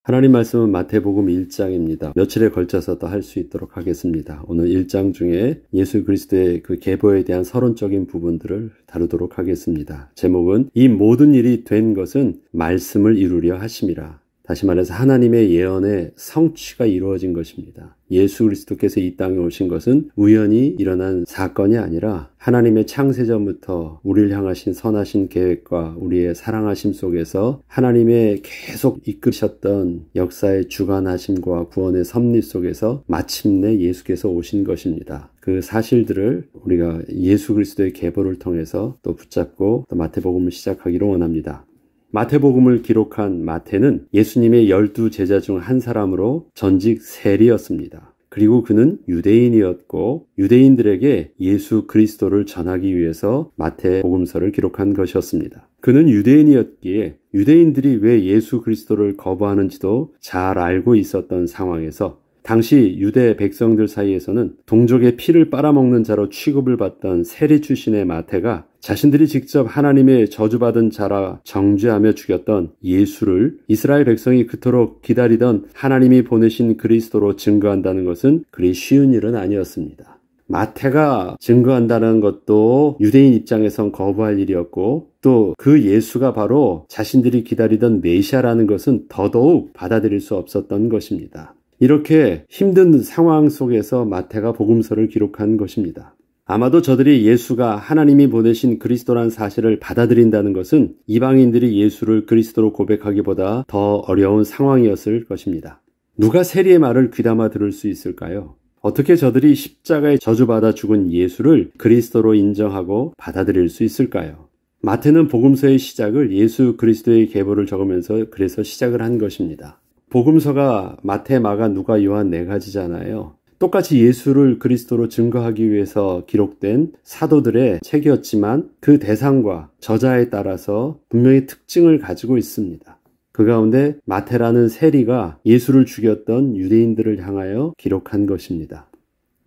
하나님 말씀은 마태복음 1장입니다. 며칠에 걸쳐서 더 할 수 있도록 하겠습니다. 오늘 1장 중에 예수 그리스도의 그 계보에 대한 서론적인 부분들을 다루도록 하겠습니다. 제목은 이 모든 일이 된 것은 말씀을 이루려 하심이라. 다시 말해서 하나님의 예언의 성취가 이루어진 것입니다. 예수 그리스도께서 이 땅에 오신 것은 우연히 일어난 사건이 아니라 하나님의 창세전부터 우리를 향하신 선하신 계획과 우리의 사랑하심 속에서 하나님의 계속 이끄셨던 역사의 주관하심과 구원의 섭리 속에서 마침내 예수께서 오신 것입니다. 그 사실들을 우리가 예수 그리스도의 계보를 통해서 또 붙잡고 또 마태복음을 시작하기를 원합니다. 마태복음을 기록한 마태는 예수님의 12 제자 중 한 사람으로 전직 세리였습니다. 그리고 그는 유대인이었고 유대인들에게 예수 그리스도를 전하기 위해서 마태복음서를 기록한 것이었습니다. 그는 유대인이었기에 유대인들이 왜 예수 그리스도를 거부하는지도 잘 알고 있었던 상황에서 당시 유대 백성들 사이에서는 동족의 피를 빨아먹는 자로 취급을 받던 세리 출신의 마태가 자신들이 직접 하나님의 저주받은 자라 정죄하며 죽였던 예수를 이스라엘 백성이 그토록 기다리던 하나님이 보내신 그리스도로 증거한다는 것은 그리 쉬운 일은 아니었습니다. 마태가 증거한다는 것도 유대인 입장에선 거부할 일이었고 또 그 예수가 바로 자신들이 기다리던 메시아라는 것은 더더욱 받아들일 수 없었던 것입니다. 이렇게 힘든 상황 속에서 마태가 복음서를 기록한 것입니다. 아마도 저들이 예수가 하나님이 보내신 그리스도라는 사실을 받아들인다는 것은 이방인들이 예수를 그리스도로 고백하기보다 더 어려운 상황이었을 것입니다. 누가 세리의 말을 귀담아 들을 수 있을까요? 어떻게 저들이 십자가에 저주받아 죽은 예수를 그리스도로 인정하고 받아들일 수 있을까요? 마태는 복음서의 시작을 예수 그리스도의 계보를 적으면서 그래서 시작을 한 것입니다. 복음서가 마태, 마가, 누가, 요한 4가지잖아요. 똑같이 예수를 그리스도로 증거하기 위해서 기록된 사도들의 책이었지만 그 대상과 저자에 따라서 분명히 특징을 가지고 있습니다. 그 가운데 마태라는 세리가 예수를 죽였던 유대인들을 향하여 기록한 것입니다.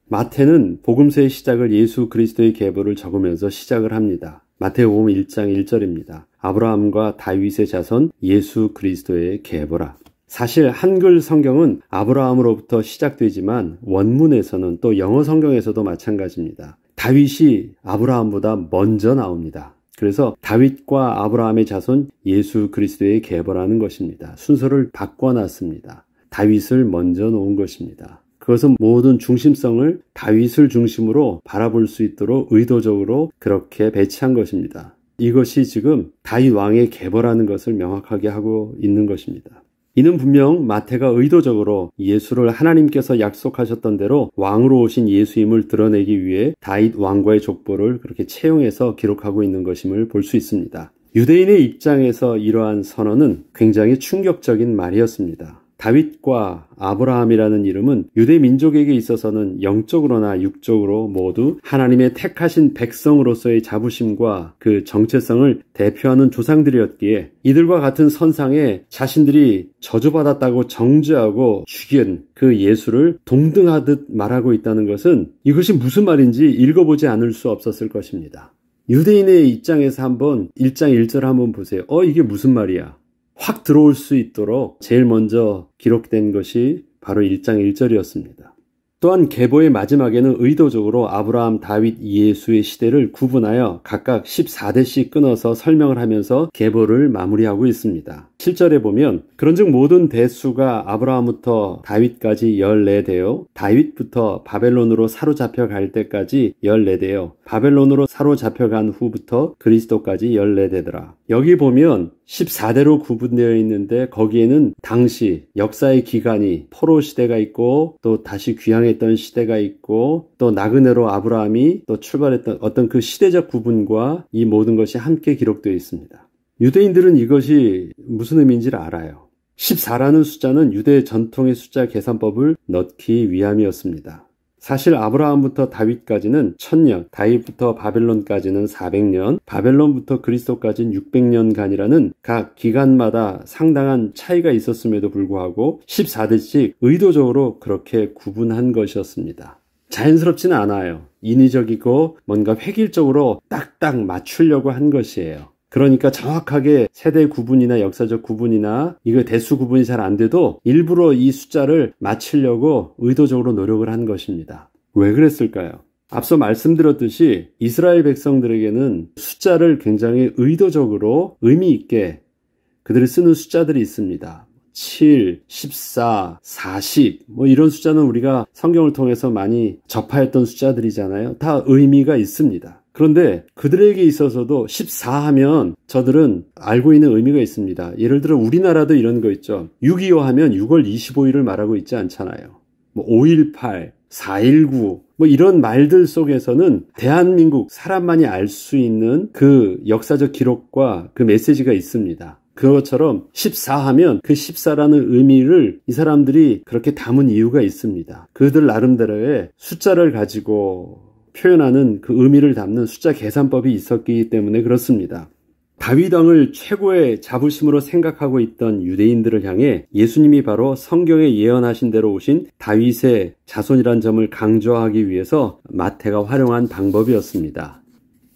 마태는 복음서의 시작을 예수 그리스도의 계보를 적으면서 시작을 합니다. 마태복음 1장 1절입니다. 아브라함과 다윗의 자손 예수 그리스도의 계보라. 사실 한글 성경은 아브라함으로부터 시작되지만 원문에서는 또 영어 성경에서도 마찬가지입니다. 다윗이 아브라함보다 먼저 나옵니다. 그래서 다윗과 아브라함의 자손 예수 그리스도의 계보라는 것입니다. 순서를 바꿔놨습니다. 다윗을 먼저 놓은 것입니다. 그것은 모든 중심성을 다윗을 중심으로 바라볼 수 있도록 의도적으로 그렇게 배치한 것입니다. 이것이 지금 다윗 왕의 계보라는 것을 명확하게 하고 있는 것입니다. 이는 분명 마태가 의도적으로 예수를 하나님께서 약속하셨던 대로 왕으로 오신 예수임을 드러내기 위해 다윗 왕과의 족보를 그렇게 채용해서 기록하고 있는 것임을 볼 수 있습니다. 유대인의 입장에서 이러한 선언은 굉장히 충격적인 말이었습니다. 다윗과 아브라함이라는 이름은 유대 민족에게 있어서는 영적으로나 육적으로 모두 하나님의 택하신 백성으로서의 자부심과 그 정체성을 대표하는 조상들이었기에 이들과 같은 선상에 자신들이 저주받았다고 정죄하고 죽인 그 예수를 동등하듯 말하고 있다는 것은 이것이 무슨 말인지 읽어보지 않을 수 없었을 것입니다. 유대인의 입장에서 한번 1장 1절 한번 보세요. 이게 무슨 말이야? 확 들어올 수 있도록 제일 먼저 기록된 것이 바로 1장 1절이었습니다. 또한 계보의 마지막에는 의도적으로 아브라함, 다윗, 예수의 시대를 구분하여 각각 14대씩 끊어서 설명을 하면서 계보를 마무리하고 있습니다. 7절에 보면 그런즉 모든 대수가 아브라함부터 다윗까지 14대요 다윗부터 바벨론으로 사로잡혀 갈 때까지 14대요 바벨론으로 사로잡혀간 후부터 그리스도까지 14대더라. 여기 보면 14대로 구분되어 있는데 거기에는 당시 역사의 기간이 포로 시대가 있고 또 다시 귀향했던 시대가 있고 또 나그네로 아브라함이 또 출발했던 어떤 그 시대적 구분과 이 모든 것이 함께 기록되어 있습니다. 유대인들은 이것이 무슨 의미인지를 알아요. 14라는 숫자는 유대 전통의 숫자 계산법을 넣기 위함이었습니다. 사실 아브라함부터 다윗까지는 1000년, 다윗부터 바벨론까지는 400년, 바벨론부터 그리스도까지는 600년간이라는 각 기간마다 상당한 차이가 있었음에도 불구하고 14대씩 의도적으로 그렇게 구분한 것이었습니다. 자연스럽지는 않아요. 인위적이고 뭔가 획일적으로 딱딱 맞추려고 한 것이에요. 그러니까 정확하게 세대 구분이나 역사적 구분이나 이거 대수 구분이 잘 안 돼도 일부러 이 숫자를 맞추려고 의도적으로 노력을 한 것입니다. 왜 그랬을까요? 앞서 말씀드렸듯이 이스라엘 백성들에게는 숫자를 굉장히 의도적으로 의미 있게 그들이 쓰는 숫자들이 있습니다. 7, 14, 40 이런 숫자는 우리가 성경을 통해서 많이 접하였던 숫자들이잖아요. 다 의미가 있습니다. 그런데 그들에게 있어서도 14 하면 저들은 알고 있는 의미가 있습니다. 예를 들어 우리나라도 이런 거 있죠. 6.25 하면 6월 25일을 말하고 있지 않잖아요. 5.18, 4.19 이런 말들 속에서는 대한민국 사람만이 알 수 있는 그 역사적 기록과 그 메시지가 있습니다. 그것처럼 14 하면 그 14라는 의미를 이 사람들이 그렇게 담은 이유가 있습니다. 그들 나름대로의 숫자를 가지고 표현하는 그 의미를 담는 숫자 계산법이 있었기 때문에 그렇습니다. 다윗 왕을 최고의 자부심으로 생각하고 있던 유대인들을 향해 예수님이 바로 성경에 예언하신 대로 오신 다윗의 자손이란 점을 강조하기 위해서 마태가 활용한 방법이었습니다.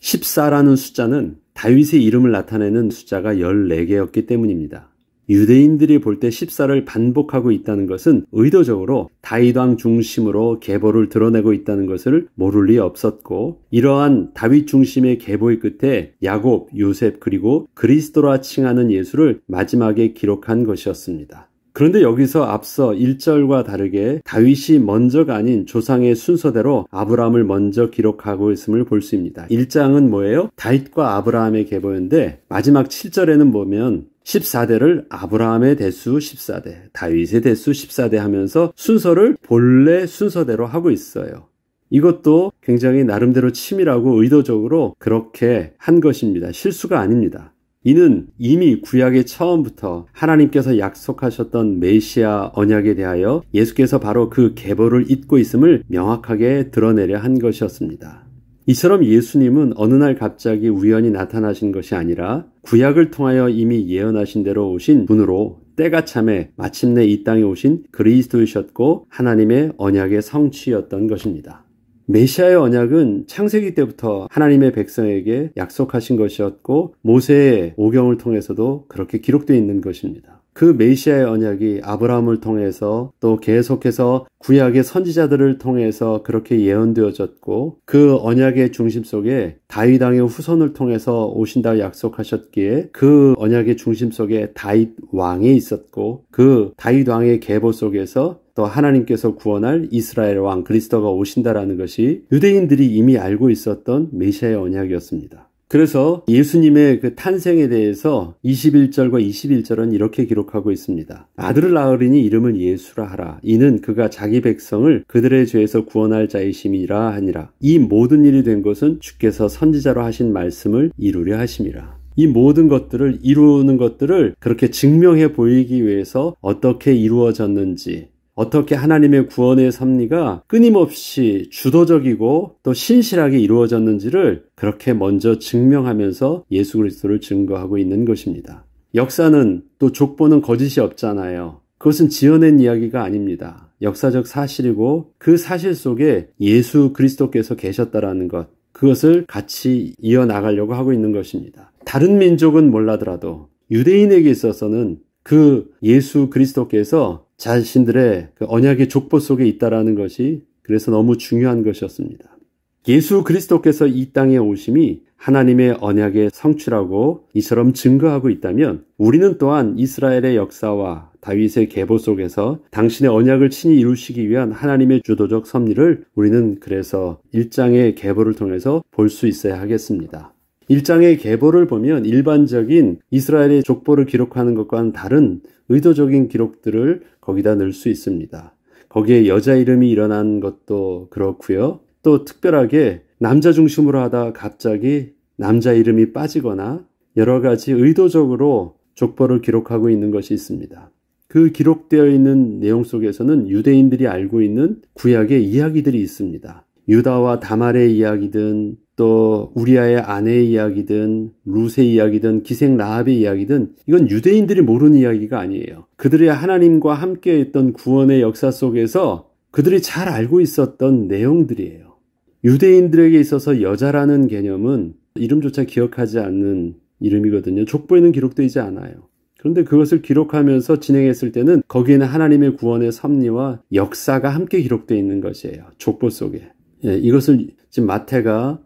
14라는 숫자는 다윗의 이름을 나타내는 숫자가 14개였기 때문입니다. 유대인들이 볼 때 14를 반복하고 있다는 것은 의도적으로 다윗 왕 중심으로 계보를 드러내고 있다는 것을 모를 리 없었고, 이러한 다윗 중심의 계보의 끝에 야곱, 요셉 그리고 그리스도라 칭하는 예수를 마지막에 기록한 것이었습니다. 그런데 여기서 앞서 1절과 다르게 다윗이 먼저가 아닌 조상의 순서대로 아브라함을 먼저 기록하고 있음을 볼 수 있습니다. 1장은 뭐예요? 다윗과 아브라함의 계보인데 마지막 7절에는 보면 14대를 아브라함의 대수 14대, 다윗의 대수 14대 하면서 순서를 본래 순서대로 하고 있어요. 이것도 굉장히 나름대로 치밀하고 의도적으로 그렇게 한 것입니다. 실수가 아닙니다. 이는 이미 구약의 처음부터 하나님께서 약속하셨던 메시아 언약에 대하여 예수께서 바로 그 계보를 잇고 있음을 명확하게 드러내려 한 것이었습니다. 이처럼 예수님은 어느 날 갑자기 우연히 나타나신 것이 아니라 구약을 통하여 이미 예언하신 대로 오신 분으로 때가 참에 마침내 이 땅에 오신 그리스도이셨고 하나님의 언약의 성취였던 것입니다. 메시아의 언약은 창세기 때부터 하나님의 백성에게 약속하신 것이었고 모세의 오경을 통해서도 그렇게 기록되어 있는 것입니다. 그 메시아의 언약이 아브라함을 통해서 또 계속해서 구약의 선지자들을 통해서 그렇게 예언되어졌고 그 언약의 중심 속에 다윗 왕의 후손을 통해서 오신다고 약속하셨기에 그 언약의 중심 속에 다윗 왕이 있었고 그 다윗 왕의 계보 속에서 또 하나님께서 구원할 이스라엘 왕 그리스도가 오신다라는 것이 유대인들이 이미 알고 있었던 메시아의 언약이었습니다. 그래서 예수님의 그 탄생에 대해서 21절과 21절은 이렇게 기록하고 있습니다. 아들을 낳으리니 이름을 예수라 하라. 이는 그가 자기 백성을 그들의 죄에서 구원할 자이심이라 하니라. 이 모든 일이 된 것은 주께서 선지자로 하신 말씀을 이루려 하심이라. 이 모든 것들을 이루는 것들을 그렇게 증명해 보이기 위해서 어떻게 이루어졌는지, 어떻게 하나님의 구원의 섭리가 끊임없이 주도적이고 또 신실하게 이루어졌는지를 그렇게 먼저 증명하면서 예수 그리스도를 증거하고 있는 것입니다. 역사는 또 족보는 거짓이 없잖아요. 그것은 지어낸 이야기가 아닙니다. 역사적 사실이고 그 사실 속에 예수 그리스도께서 계셨다라는 것, 그것을 같이 이어나가려고 하고 있는 것입니다. 다른 민족은 몰라더라도 유대인에게 있어서는 그 예수 그리스도께서 자신들의 그 언약의 족보 속에 있다라는 것이 그래서 너무 중요한 것이었습니다. 예수 그리스도께서 이 땅에 오심이 하나님의 언약의 성취라고 이처럼 증거하고 있다면 우리는 또한 이스라엘의 역사와 다윗의 계보 속에서 당신의 언약을 친히 이루시기 위한 하나님의 주도적 섭리를 우리는 그래서 1장의 계보를 통해서 볼 수 있어야 하겠습니다. 1장의 계보를 보면 일반적인 이스라엘의 족보를 기록하는 것과는 다른 의도적인 기록들을 거기다 넣을 수 있습니다. 거기에 여자 이름이 일어난 것도 그렇고요. 또 특별하게 남자 중심으로 하다 갑자기 남자 이름이 빠지거나 여러 가지 의도적으로 족보를 기록하고 있는 것이 있습니다. 그 기록되어 있는 내용 속에서는 유대인들이 알고 있는 구약의 이야기들이 있습니다. 유다와 다말의 이야기든 또 우리아의 아내의 이야기든 룻의 이야기든 기생 라합의 이야기든 이건 유대인들이 모르는 이야기가 아니에요. 그들이 하나님과 함께 했던 구원의 역사 속에서 그들이 잘 알고 있었던 내용들이에요. 유대인들에게 있어서 여자라는 개념은 이름조차 기억하지 않는 이름이거든요. 족보에는 기록되지 않아요. 그런데 그것을 기록하면서 진행했을 때는 거기에는 하나님의 구원의 섭리와 역사가 함께 기록되어 있는 것이에요. 족보 속에. 이것을 지금 마태가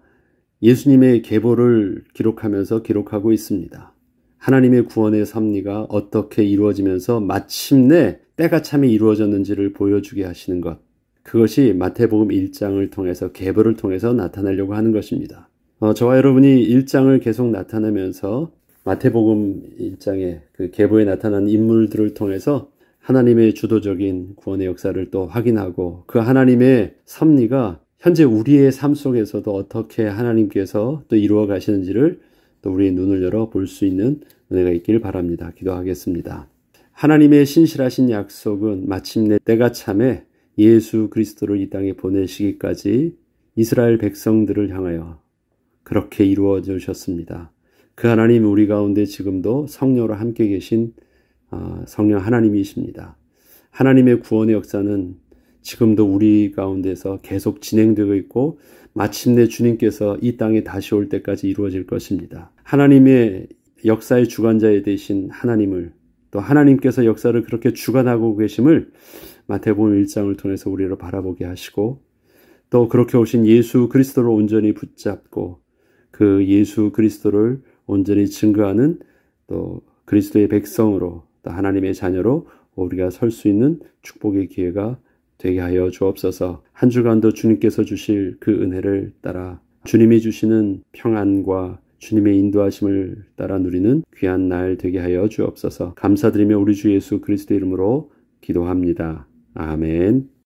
예수님의 계보를 기록하면서 기록하고 있습니다. 하나님의 구원의 섭리가 어떻게 이루어지면서 마침내 때가 참에 이루어졌는지를 보여주게 하시는 것. 그것이 마태복음 1장을 통해서 계보를 통해서 나타나려고 하는 것입니다. 저와 여러분이 1장을 계속 나타내면서 마태복음 1장의 그 계보에 나타난 인물들을 통해서 하나님의 주도적인 구원의 역사를 또 확인하고 그 하나님의 섭리가 현재 우리의 삶 속에서도 어떻게 하나님께서 또 이루어 가시는지를 또 우리의 눈을 열어 볼 수 있는 은혜가 있길 바랍니다. 기도하겠습니다. 하나님의 신실하신 약속은 마침내 때가 참에 예수 그리스도를 이 땅에 보내시기까지 이스라엘 백성들을 향하여 그렇게 이루어 주셨습니다. 그 하나님 우리 가운데 지금도 성령으로 함께 계신 성령 하나님이십니다. 하나님의 구원의 역사는 지금도 우리 가운데서 계속 진행되고 있고 마침내 주님께서 이 땅에 다시 올 때까지 이루어질 것입니다. 하나님의 역사의 주관자에 되신 하나님을 또 하나님께서 역사를 그렇게 주관하고 계심을 마태복음 1장을 통해서 우리를 바라보게 하시고 또 그렇게 오신 예수 그리스도를 온전히 붙잡고 그 예수 그리스도를 온전히 증거하는 또 그리스도의 백성으로 또 하나님의 자녀로 우리가 설 수 있는 축복의 기회가 되게 하여 주옵소서. 한 주간도 주님께서 주실 그 은혜를 따라 주님이 주시는 평안과 주님의 인도하심을 따라 누리는 귀한 날 되게 하여 주옵소서. 감사드리며 우리 주 예수 그리스도 이름으로 기도합니다. 아멘.